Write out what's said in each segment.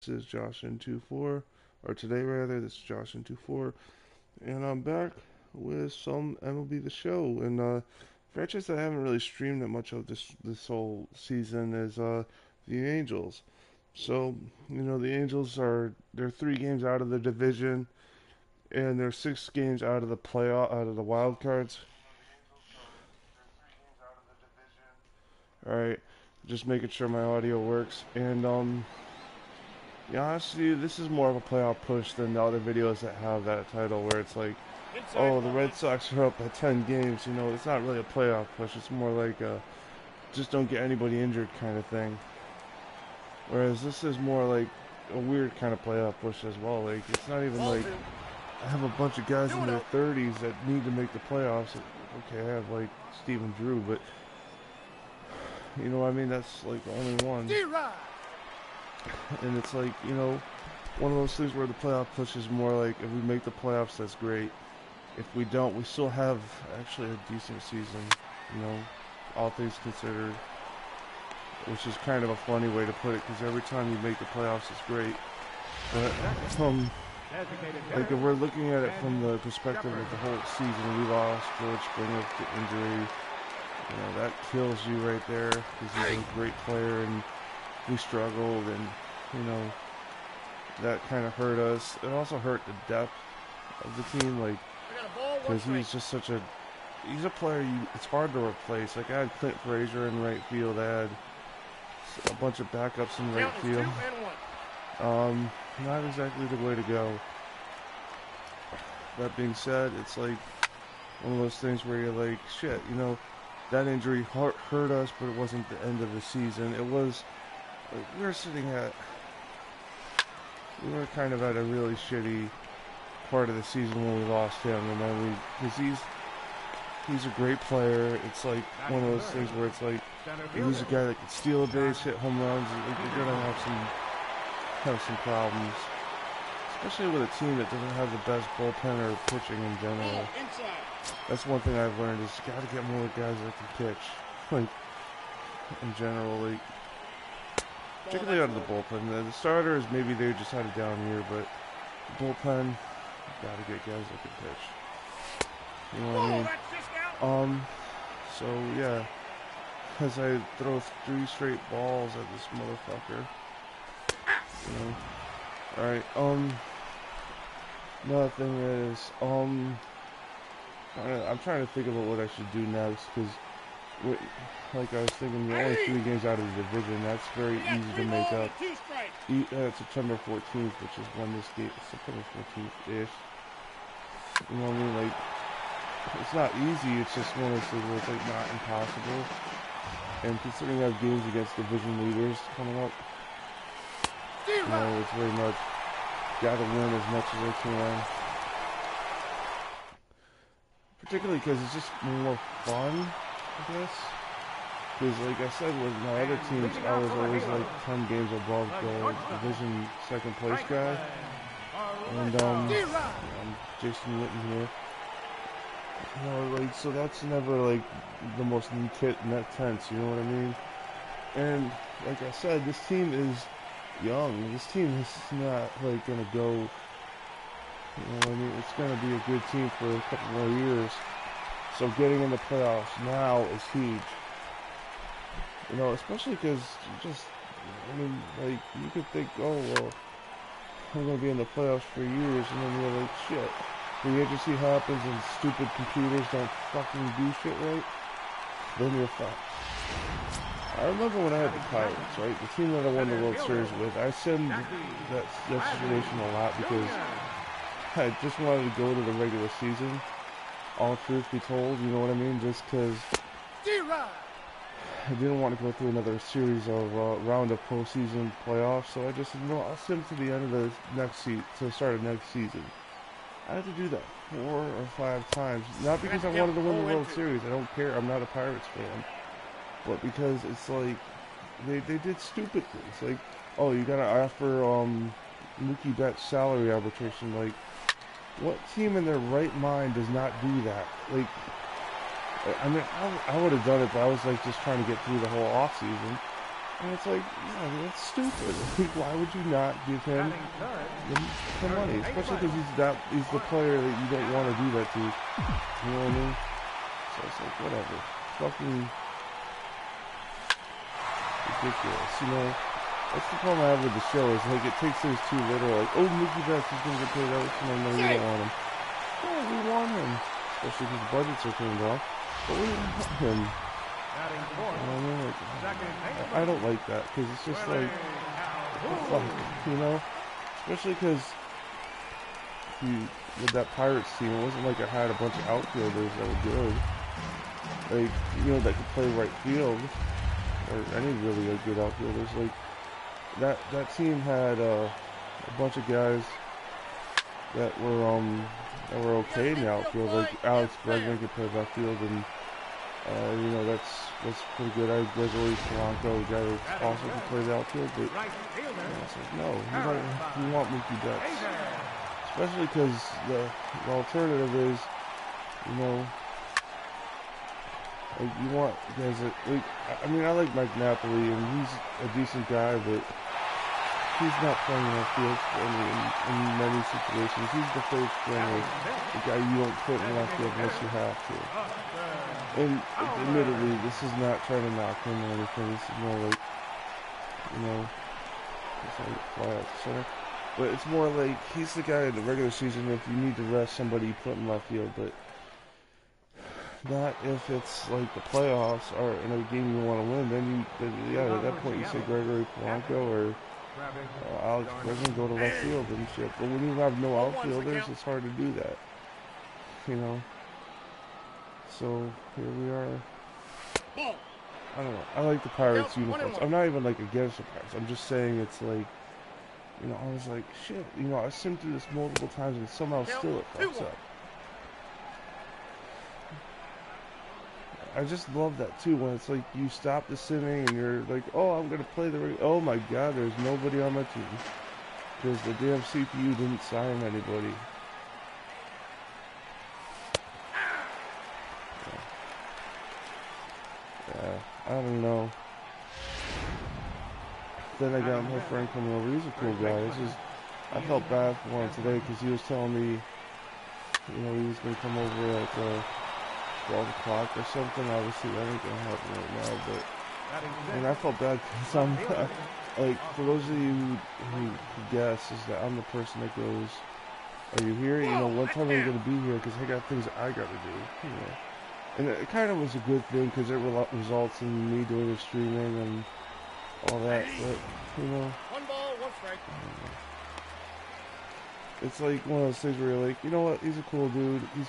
This is joshin24, or today rather, this is joshin24, and I'm back with some MLB The Show. And franchise that I haven't really streamed that much of this whole season is the Angels. So the Angels they're 3 games out of the division, and they're 6 games out of the playoff out of the wild cards. All right, just making sure my audio works, and yeah, honestly, this is more of a playoff push than the other videos that have that title where it's like, oh, the Red Sox are up by 10 games. It's not really a playoff push. It's more like a just don't get anybody injured kind of thing. Whereas this is more like a weird kind of playoff push as well. Like, it's not even like I have a bunch of guys in their 30s that need to make the playoffs. Okay, I have like Steven Drew, but you know what I mean? That's like the only one. And it's like, one of those things where the playoff push is more like if we make the playoffs, that's great. If we don't, we still have actually a decent season, all things considered, which is kind of a funny way to put it because every time you make the playoffs, it's great. But, like if we're looking at it from the perspective of the whole season, we lost George Springer to injury. That kills you right there because he's a great player and we struggled and, that kind of hurt us. It also hurt the depth of the team, like, because he's just he's a player it's hard to replace. Like, I had Clint Frazier in right field, I had a bunch of backups in right field. Not exactly the way to go. That being said, it's like one of those things where you're like, shit, that injury hurt us, but it wasn't the end of the season. It was, like, we were kind of at a really shitty part of the season when we lost him, and then because he's a great player. It's like one of those things where it's like you lose a guy that can steal a base, hit home runs, you're gonna have some problems, especially with a team that doesn't have the best bullpen or pitching in general. That's one thing I've learned is you got to get more guys that can pitch, like in general, like. Particularly out of the bullpen. The starters, maybe they just had a down year, but the bullpen, gotta get guys that can pitch. You know what I mean? So yeah, as I throw 3 straight balls at this motherfucker. Alright, another thing is, I'm trying to think about what I should do next, because like I was thinking, we're only 3 games out of the division. That's very easy to make up. September 14th, which is when this game, September 14th-ish. You know what I mean? Like, it's not easy. It's just one of those things where it's like not impossible. And considering I have games against division leaders coming up, it's very much gotta win as much as I can. Particularly because it's just more fun, I guess. Because, like I said, with my other teams, I was always like 10 games above the division second place guy. And, I'm Jason Witten here. So that's never like the most net tense, you know what I mean? And, like I said, this team is young. This team is not like gonna go, you know what I mean? It's gonna be a good team for a couple more years. So getting in the playoffs now is huge. Especially because you could think, oh, well, I'm going to be in the playoffs for years, and then you're like, shit. Free agency happens and stupid computers don't fucking do shit right, then you're fucked. I remember when I had the Pirates, right? The team that I won the World Series with, I said that situation a lot because I just wanted to go to the regular season. All truth be told, you know what I mean? Just because I didn't want to go through another series of round of postseason playoffs, so I just said, no, I'll send to the end of the to the start of next season. I had to do that 4 or 5 times, not because I wanted to win the World Series. I don't care. I'm not a Pirates fan, but because it's like they did stupid things. Like, oh, you gotta offer Mookie Betts salary arbitration. Like, what team in their right mind does not do that? Like, I mean, I would have done it, but I was like just trying to get through the whole off season. And it's like, yeah, that's stupid. Like, why would you not give him the money? Especially because he's the player that you don't want to do that to. You know what I mean? So it's like, whatever. Fucking ridiculous, you know? That's the problem I have with the show, is like, it takes things too literal. Like, oh, Mookie Betts is going to get paid out. No, we don't want him. Yeah, we want him. Especially because budgets are turned off. But we don't want him. You know what I mean? Like, I don't like that, because it's just like, fuck, you know? Especially because with that Pirates team, it wasn't like I had a bunch of outfielders that were good. Like, you know, that could play right field, or any really like, good outfielders. Like, that team had a bunch of guys that were okay in the outfield. Like, Alex Bregman could play left field, and you know, that's pretty good. I Gregory Polanco, the guy that also can play the outfield, but you know, it's like, no, you want Mookie Betts. Especially because the alternative is, you know, like, you want guys that, like, I mean, I like Mike Napoli, and he's a decent guy, but he's not playing left field for me in many situations. He's the third stringer, the guy you don't put in left field unless you have to. And admittedly, this is not trying to knock him or anything. This is more like, you know, it's like fly out the center. But it's more like, he's the guy in the regular season, if you need to rest somebody, you put in left field. But not if it's like the playoffs or in a game you want to win. Then yeah, at that point you say Gregory Polanco or Alex Bregman go to left field and shit. But when you have no outfielders, it's hard to do that. You know? So, here we are. I don't know. I like the Pirates uniforms. I'm not even like against the Pirates. I'm just saying it's like, you know, I was like, shit, you know, I simmed through this multiple times and somehow still it fucks up. I just love that too, when it's like you stop the simming and you're like, oh, I'm gonna play the oh my god, there's nobody on my team because the damn CPU didn't sign anybody. Yeah, I don't know. Then I got my friend coming over. He's a cool guy. It's just, I felt bad for him today because he was telling me, you know, he was gonna come over at 12 o'clock or something. Obviously, that ain't gonna happen right now, but, and I felt bad because I'm, like, for those of you who guess, is that I'm the person that goes, are you here? You know, what time are you gonna be here? Because I got things I gotta do, you know. And it kind of was a good thing because it results in me doing the streaming and all that, but, you know. 1 ball, 1 strike. It's like one of those things where you're like, you know what, he's a cool dude. He's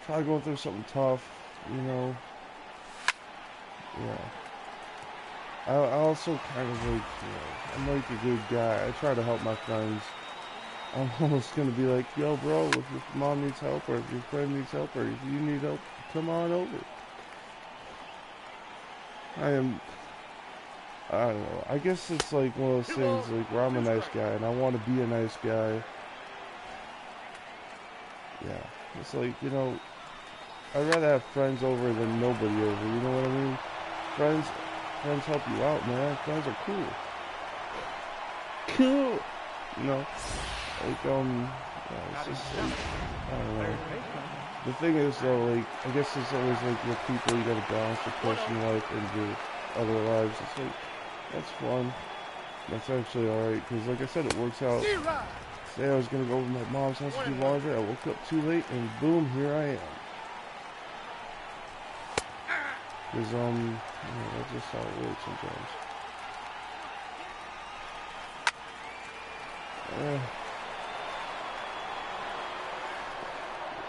probably going through something tough, you know. Yeah. I also kind of like, you know, I'm like a good guy. I try to help my friends. I'm almost going to be like, yo, bro, if your mom needs help or if your friend needs help or if you need help, come on over. I don't know. I guess it's like one of those things like where I'm a nice guy and I want to be a nice guy. Yeah. It's like, you know, I'd rather have friends over than nobody over, you know what I mean? Friends help you out, man. Friends are cool. Cool! You know? Like, yeah, it's just like, I don't know. The thing is, though, like, I guess it's always like with people, you gotta balance your personal life and your other lives. It's like, that's fun. That's actually alright, because like I said, it works out. Today I was gonna go over to my mom's house to do laundry. I woke up too late, and boom, here I am. Because, you know, that's just how it works sometimes.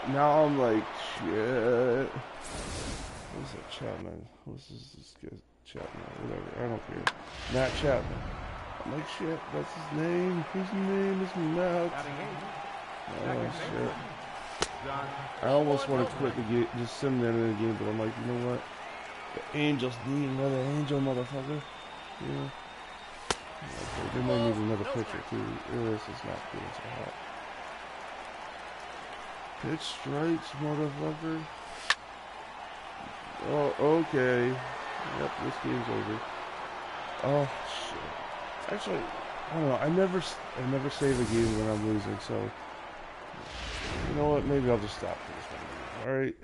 Now I'm like, shit. What's that Chapman? What's this guy? Chapman, whatever. I don't care. Matt Chapman. I'm like, shit, that's his name. His name is Matt. Oh, shit. I almost want to quit the game, just sim the end of the game, but I'm like, you know what? The Angels need another Angel, motherfucker. Yeah. Okay, they might need another pitcher, too. This is not doing so hot. Pitch strikes, motherfucker. Oh, okay. Yep, this game's over. Oh, shit. Actually, I don't know. I never save a game when I'm losing, so you know what? Maybe I'll just stop for this one. All right.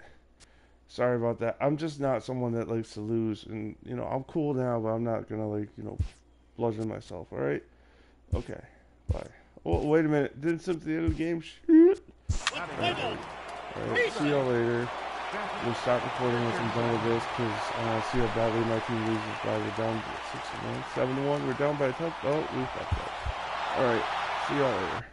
Sorry about that. I'm just not someone that likes to lose, and you know I'm cool now, but I'm not gonna like bludgeon myself. All right. Okay. Bye. Oh, wait a minute. Didn't skip the end of the game. Shoot. All right. See y'all later. We'll stop recording once I'm done with this because I want to see how badly my team loses by. We're down 6-1, 7-1. We're down by a touch. Oh, we fucked up. All right. See y'all later.